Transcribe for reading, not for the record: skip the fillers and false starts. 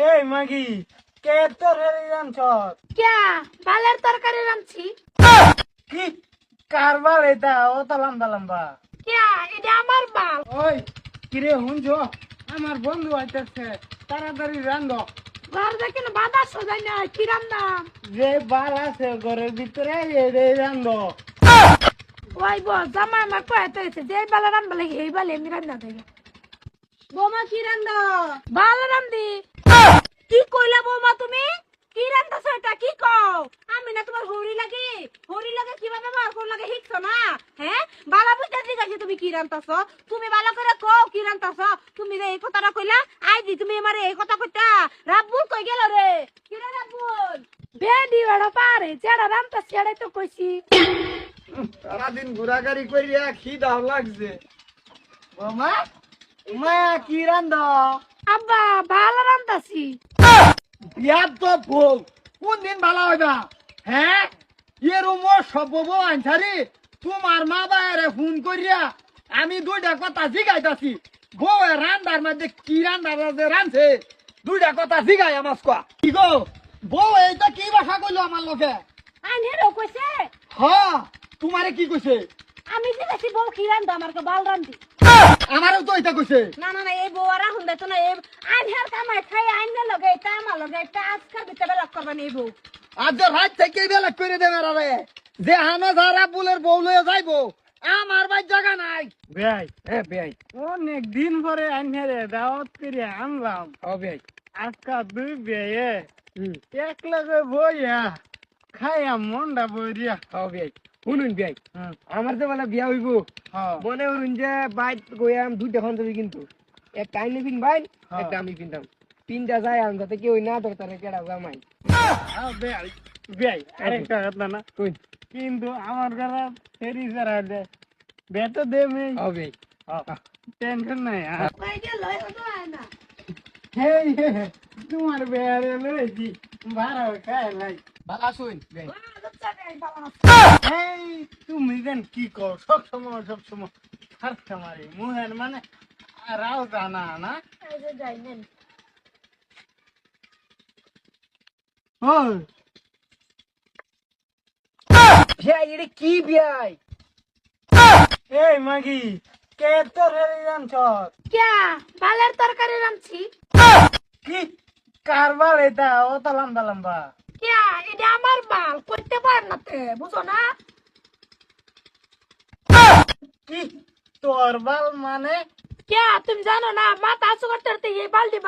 এই মাগি কে তোর হেরি রাঁধছস? ক্যা বালের তরকারি রাঁধছি। কি কারবার এটা অত লম্বা লম্বা? ক্যা এটা আমার বাল। ওই কিরে হুনছ আমার বন্ধু আইতেছে, তাড়াতাড়ি রান্ধ। ঘর দেখেন বাধা সোজাই না কি রান্নাম। যে বাল আছে ঘরের ভিতরে এই রান্ধ। ওই বস জামা আমার কয়েতে হয়েছে যে বালা রান্না লাগে এই বালে আমি রান্না দেবে। বোমা কি রান্না? বাল রান্ধি। কি কইলা বৌমা তুমি? কি রান্নাছ এটা কি কও? আমি না তোমার হরি লাগে কিভাবে ব্যবহার কোন লাগে শিখছো না? হ্যাঁ বালা বুঝতে জিজ্ঞাসা তুমি কি রান্তাছ? তুমি বালা করে কও কি রান্তাছ? তুমি যে এই কথাটা কইলা আইজি তুমি আমারে এই কথা কইতা। রাব্বুল কই গেল রে? কি রে রাব্বুল? বেডি বড় পারে চেড়া রান্তা চেড়াই তো কইছি। সারাদিন ঘোরাঘুরি করিয়া খিদাও লাগছে। বৌমা মা কি রান্ধ? আব্বা বাল রান্তাছি। বিয়ার তো ভুল, কোন দিন ভালো হইবা? হ্যাঁ এরম সব আনসারি তোমার মা বাবারে ফোন করিয়া আমি দুইটা কথা জিগাইতাছি। বউ রান্দার মধ্যে কি রান্দার যে রাঁধছে দুইটা কথা জিগাই আমার কি গো বউ এইটা কি ভাষা কইলো আমার লোকে? আইনেরও কইছে হ্যাঁ তোমারে কি কইছে? আমি জিজ্ঞাসি বউ কি রান্দা আমার কে বাল রান্দি। আমারও তো এটা কইছে। না না না এই বউ আর রাহুন দেতো না এই আইনের কামাই খাই আইনের লগে এটা আমার লগে এটা আজকাল ভিতরে লক করবা নি বউ। আজ রাত থেকে বেলা করে দেবে রে যে হানো যারা বুলের বউ লয়ে যাইবো আমার ভাই জায়গা নাই। বেআই বেআই অনেক দিন পরে আইনে দাওয়াত করে আনলাম। ও বেআই আজকা দুই বেয়ে এক লগে বইয়া খাইয়া মনটা বইরিয়া। ও বেআই শুনুন বেআই আমার তো বলে বিয়া হইব মনে করুন যে বাইক গয়াম দুইটা খন যাবি কিন্তু একটা আইনে পিন ভাই একটা আমি পিনতাম তিনটা যায় আম যাতে কেউ না ধরতে কেডা জামাই। আরেকটা কথা না কিন্তু আমার ঘরে ফেরি ছাড়া বেটা দেবে টেনশন নাই। কই গেল তো আয় না। তোমার বেয়ারে লইছি ভাড়া খায় নাই ভালো শুন। তুমি যেন কি কর সব সময় হারতে মারি মুহের মানে রাও জানা না। এই যে যাই নেন। এটা কি বিয়াই? এই মাগি কে তোর হেরি রাঁধছস? ক্যা বালের তরকারি রাঁধছি। কি কারবার এটা অত লম্বা লম্বা? ক্যা এটা আমার বাল করতে পার না তে বুঝো না। কি তোর বাল মানে? ক্যা তুমি জানো না মাথা আসু করতে এই বালটি